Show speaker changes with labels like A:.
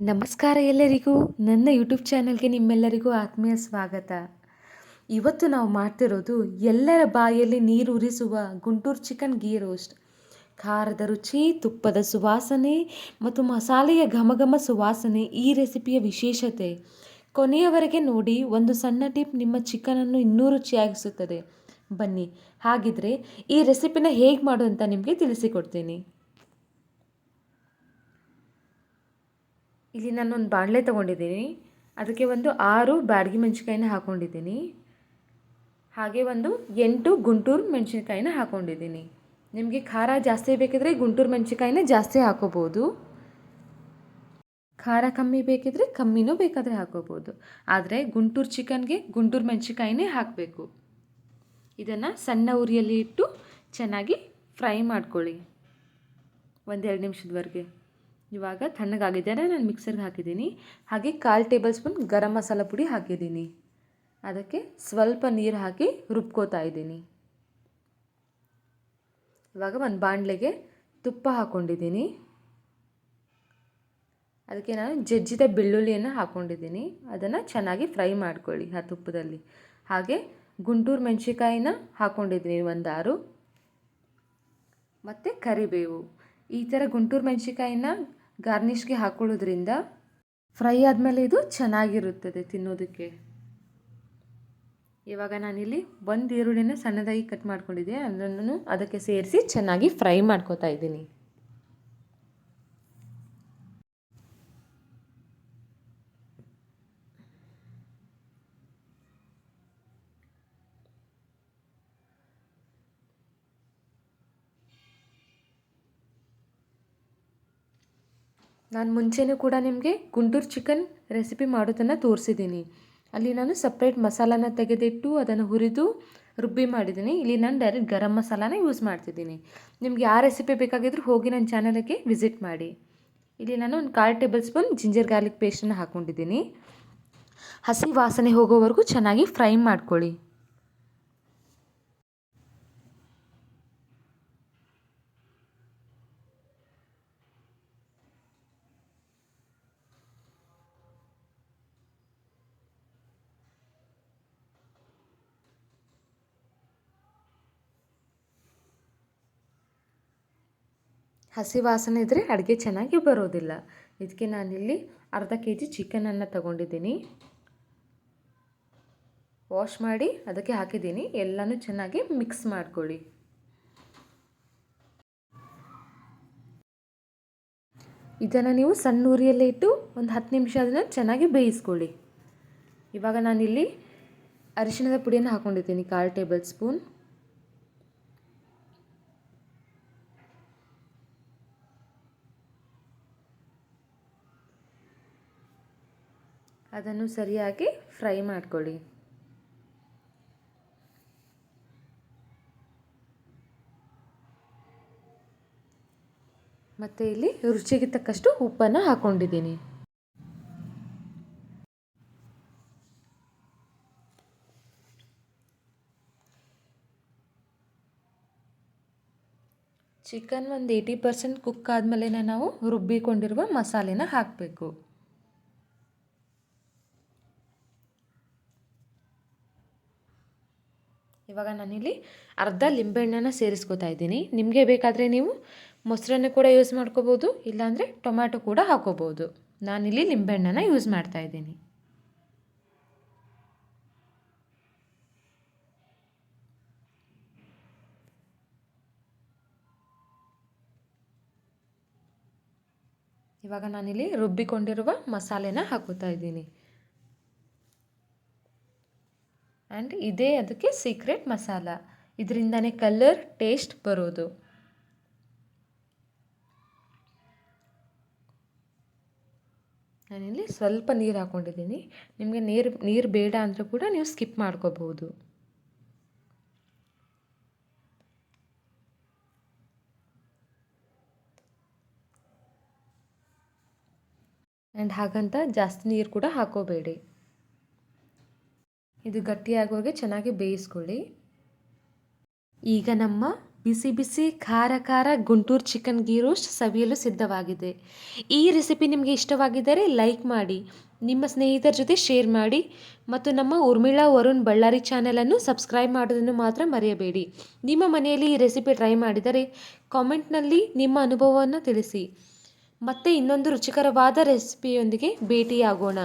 A: ನಮಸ್ಕಾರ ಎಲ್ಲರಿಗೂ. ನನ್ನ ಯೂಟ್ಯೂಬ್ ಚಾನಲ್ಗೆ ನಿಮ್ಮೆಲ್ಲರಿಗೂ ಆತ್ಮೀಯ ಸ್ವಾಗತ. ಇವತ್ತು ನಾವು ಮಾಡ್ತಿರೋದು ಎಲ್ಲರ ಬಾಯಲ್ಲಿ ನೀರೂರಿಸುವ ಗುಂಟೂರು ಚಿಕನ್ ಗೀ ರೋಸ್ಟ್. ಖಾರದ ರುಚಿ, ತುಪ್ಪದ ಸುವಾಸನೆ ಮತ್ತು ಮಸಾಲೆಯ ಘಮಘಮ ಸುವಾಸನೆ ಈ ರೆಸಿಪಿಯ ವಿಶೇಷತೆ. ಕೊನೆಯವರೆಗೆ ನೋಡಿ. ಒಂದು ಸಣ್ಣ ಟಿಪ್ ನಿಮ್ಮ ಚಿಕನನ್ನು ಇನ್ನೂ ರುಚಿಯಾಗಿಸುತ್ತದೆ. ಬನ್ನಿ, ಹಾಗಿದ್ರೆ ಈ ರೆಸಿಪಿನ ಹೇಗೆ ಮಾಡು ಅಂತ ನಿಮಗೆ ತಿಳಿಸಿಕೊಡ್ತೀನಿ. ಇಲ್ಲಿ ನಾನೊಂದು ಬಾಣಲೆ ತೊಗೊಂಡಿದ್ದೀನಿ. ಅದಕ್ಕೆ ಒಂದು 6 ಬ್ಯಾಡಗಿ ಮೆಣಸಿನ್ಕಾಯಿನ ಹಾಕ್ಕೊಂಡಿದ್ದೀನಿ. ಹಾಗೆ ಒಂದು 8 ಗುಂಟೂರು ಮೆಣಸಿನ್ಕಾಯಿನ ಹಾಕ್ಕೊಂಡಿದ್ದೀನಿ. ನಿಮಗೆ ಖಾರ ಜಾಸ್ತಿ ಬೇಕಿದ್ರೆ ಗುಂಟೂರು ಮೆಣಸಿನ್ಕಾಯಿನ ಜಾಸ್ತಿ ಹಾಕೋಬೋದು. ಖಾರ ಕಮ್ಮಿ ಬೇಕಿದ್ರೆ ಕಮ್ಮಿನೂ ಬೇಕಾದರೆ ಹಾಕೋಬೋದು. ಆದರೆ ಗುಂಟೂರು ಚಿಕನ್ಗೆ ಗುಂಟೂರು ಮೆಣಸಿನ್ಕಾಯಿನೇ ಹಾಕಬೇಕು. ಇದನ್ನು ಸಣ್ಣ ಉರಿಯಲ್ಲಿ ಇಟ್ಟು ಚೆನ್ನಾಗಿ ಫ್ರೈ ಮಾಡ್ಕೊಳ್ಳಿ 1-2 ನಿಮಿಷದವರೆಗೆ. ಇವಾಗ ತಣ್ಣಗಾಗಿದ್ದರೆ ನಾನು ಮಿಕ್ಸರ್ಗೆ ಹಾಕಿದ್ದೀನಿ. ಹಾಗೆ 1/4 ಟೇಬಲ್ ಸ್ಪೂನ್ ಗರಂ ಮಸಾಲ ಪುಡಿ ಹಾಕಿದ್ದೀನಿ. ಅದಕ್ಕೆ ಸ್ವಲ್ಪ ನೀರು ಹಾಕಿ ರುಬ್ಕೋತಾ ಇದ್ದೀನಿ. ಇವಾಗ ಒಂದು ಬಾಣಲೆಗೆ ತುಪ್ಪ ಹಾಕ್ಕೊಂಡಿದ್ದೀನಿ. ಅದಕ್ಕೆ ನಾನು ಜಜ್ಜಿದ ಬೆಳ್ಳುಳ್ಳಿಯನ್ನು ಹಾಕ್ಕೊಂಡಿದ್ದೀನಿ. ಅದನ್ನು ಚೆನ್ನಾಗಿ ಫ್ರೈ ಮಾಡ್ಕೊಳ್ಳಿ ಆ ತುಪ್ಪದಲ್ಲಿ. ಹಾಗೆ ಗುಂಟೂರು ಮೆಣಸಿನ್ಕಾಯಿನ ಹಾಕ್ಕೊಂಡಿದ್ದೀನಿ 6 ಮತ್ತು ಕರಿಬೇವು. ಈ ಥರ ಗುಂಟೂರು ಮೆಣಸಿನ್ಕಾಯಿನ ಗಾರ್ನಿಷ್ಗೆ ಹಾಕೊಳ್ಳೋದ್ರಿಂದ ಫ್ರೈ ಆದಮೇಲೆ ಇದು ಚೆನ್ನಾಗಿರುತ್ತದೆ ತಿನ್ನೋದಕ್ಕೆ. ಇವಾಗ ನಾನಿಲ್ಲಿ 1 ಈರುಳ್ಳಿನ ಸಣ್ಣದಾಗಿ ಕಟ್ ಮಾಡ್ಕೊಂಡಿದ್ದೆ. ಅದನ್ನು ಅದಕ್ಕೆ ಸೇರಿಸಿ ಚೆನ್ನಾಗಿ ಫ್ರೈ ಮಾಡ್ಕೋತಾ ಇದ್ದೀನಿ. ನಾನು ಮುಂಚೆನೂ ಕೂಡ ನಿಮಗೆ ಗುಂಟೂರು ಚಿಕನ್ ರೆಸಿಪಿ ಮಾಡೋದನ್ನು ತೋರಿಸಿದ್ದೀನಿ. ಅಲ್ಲಿ ನಾನು ಸಪ್ರೇಟ್ ಮಸಾಲಾನ ತೆಗೆದಿಟ್ಟು ಅದನ್ನು ಹುರಿದು ರುಬ್ಬಿ ಮಾಡಿದ್ದೀನಿ. ಇಲ್ಲಿ ನಾನು ಡೈರೆಕ್ಟ್ ಗರಂ ಮಸಾಲಾನ ಯೂಸ್ ಮಾಡ್ತಿದ್ದೀನಿ. ನಿಮ್ಗೆ ಯಾವ ರೆಸಿಪಿ ಬೇಕಾಗಿದ್ರೂ ಹೋಗಿ ನನ್ನ ಚಾನಲ್ಗೆ ವಿಸಿಟ್ ಮಾಡಿ. ಇಲ್ಲಿ ನಾನು ಒಂದು 1/4 ಟೇಬಲ್ ಸ್ಪೂನ್ ಜಿಂಜರ್ ಗಾರ್ಲಿಕ್ ಪೇಸ್ಟನ್ನು ಹಾಕ್ಕೊಂಡಿದ್ದೀನಿ. ಹಸಿ ವಾಸನೆ ಹೋಗೋವರೆಗೂ ಚೆನ್ನಾಗಿ ಫ್ರೈ ಮಾಡ್ಕೊಳ್ಳಿ. ಹಸಿ ವಾಸನೆ ಇದ್ದರೆ ಅಡುಗೆ ಚೆನ್ನಾಗಿ ಬರೋದಿಲ್ಲ. ಇದಕ್ಕೆ ನಾನಿಲ್ಲಿ ಅರ್ಧ kg ಚಿಕನನ್ನು ತಗೊಂಡಿದ್ದೀನಿ. ವಾಶ್ ಮಾಡಿ ಅದಕ್ಕೆ ಹಾಕಿದ್ದೀನಿ. ಎಲ್ಲನೂ ಚೆನ್ನಾಗಿ ಮಿಕ್ಸ್ ಮಾಡ್ಕೊಳ್ಳಿ. ಇದನ್ನು ನೀವು ಸಣ್ಣ ಉರಿಯಲ್ಲೇ ಇಟ್ಟು ಒಂದು 10 ನಿಮಿಷ ಅದನ್ನು ಚೆನ್ನಾಗಿ ಬೇಯಿಸ್ಕೊಳ್ಳಿ. ಇವಾಗ ನಾನಿಲ್ಲಿ ಅರಿಶಿಣದ ಪುಡಿಯನ್ನು ಹಾಕ್ಕೊಂಡಿದ್ದೀನಿ 1/4 ಟೇಬಲ್ ಸ್ಪೂನ್. ಅದನ್ನು ಸರಿಯಾಗಿ ಫ್ರೈ ಮಾಡ್ಕೊಳ್ಳಿ. ಮತ್ತು ಇಲ್ಲಿ ರುಚಿಗೆ ತಕ್ಕಷ್ಟು ಉಪ್ಪನ್ನು ಹಾಕ್ಕೊಂಡಿದ್ದೀನಿ. ಚಿಕನ್ ಒಂದು 80% ಕುಕ್ ಆದಮೇಲೆ ನಾವು ರುಬ್ಬಿಕೊಂಡಿರುವ ಮಸಾಲೆನ ಹಾಕಬೇಕು. ಇವಾಗ ನಾನಿಲ್ಲಿ ಅರ್ಧ ಲಿಂಬೆಹಣ್ಣನ್ನು ಸೇರಿಸ್ಕೊತಾ ಇದ್ದೀನಿ. ನಿಮಗೆ ಬೇಕಾದರೆ ನೀವು ಮೊಸರನ್ನು ಕೂಡ ಯೂಸ್ ಮಾಡ್ಕೋಬೋದು, ಇಲ್ಲಾಂದರೆ ಟೊಮ್ಯಾಟೊ ಕೂಡ ಹಾಕೋಬೋದು. ನಾನಿಲ್ಲಿ ಲಿಂಬೆಹಣ್ಣನ್ನು ಯೂಸ್ ಮಾಡ್ತಾ ಇದ್ದೀನಿ. ಇವಾಗ ನಾನಿಲ್ಲಿ ರುಬ್ಬಿಕೊಂಡಿರುವ ಮಸಾಲೆನ ಹಾಕೋತಾ ಇದ್ದೀನಿ. ಆ್ಯಂಡ್ ಇದೇ ಅದಕ್ಕೆ ಸೀಕ್ರೆಟ್ ಮಸಾಲ. ಇದರಿಂದನೇ ಕಲರ್, ಟೇಸ್ಟ್ ಬರೋದು. ನಾನಿಲ್ಲಿ ಸ್ವಲ್ಪ ನೀರು ಹಾಕ್ಕೊಂಡಿದ್ದೀನಿ. ನಿಮಗೆ ನೀರು ಬೇಡ ಅಂದರೂ ಕೂಡ ನೀವು ಸ್ಕಿಪ್ ಮಾಡ್ಕೋಬಹುದು. ಆ್ಯಂಡ್ ಹಾಗಂತ ಜಾಸ್ತಿ ನೀರು ಕೂಡ ಹಾಕೋಬೇಡಿ. ಇದು ಗಟ್ಟಿಯಾಗೋಗೆ ಚೆನ್ನಾಗಿ ಬೇಯಿಸ್ಕೊಳ್ಳಿ. ಈಗ ನಮ್ಮ ಬಿಸಿ ಬಿಸಿ ಖಾರ ಖಾರ ಗುಂಟೂರು ಚಿಕನ್ ಗೀ ರೋಸ್ಟ್ ಸವಿಯಲು ಸಿದ್ಧವಾಗಿದೆ. ಈ ರೆಸಿಪಿ ನಿಮಗೆ ಇಷ್ಟವಾಗಿದ್ದರೆ ಲೈಕ್ ಮಾಡಿ, ನಿಮ್ಮ ಸ್ನೇಹಿತರ ಜೊತೆ ಶೇರ್ ಮಾಡಿ ಮತ್ತು ನಮ್ಮ ಊರ್ಮಿಳಾ ವರುಣ್ ಬಳ್ಳಾರಿ ಚಾನಲನ್ನು ಸಬ್ಸ್ಕ್ರೈಬ್ ಮಾಡೋದನ್ನು ಮಾತ್ರ ಮರೆಯಬೇಡಿ. ನಿಮ್ಮ ಮನೆಯಲ್ಲಿ ಈ ರೆಸಿಪಿ ಟ್ರೈ ಮಾಡಿದರೆ ಕಾಮೆಂಟ್ನಲ್ಲಿ ನಿಮ್ಮ ಅನುಭವವನ್ನು ತಿಳಿಸಿ. ಮತ್ತೆ ಇನ್ನೊಂದು ರುಚಿಕರವಾದ ರೆಸಿಪಿಯೊಂದಿಗೆ ಭೇಟಿಯಾಗೋಣ.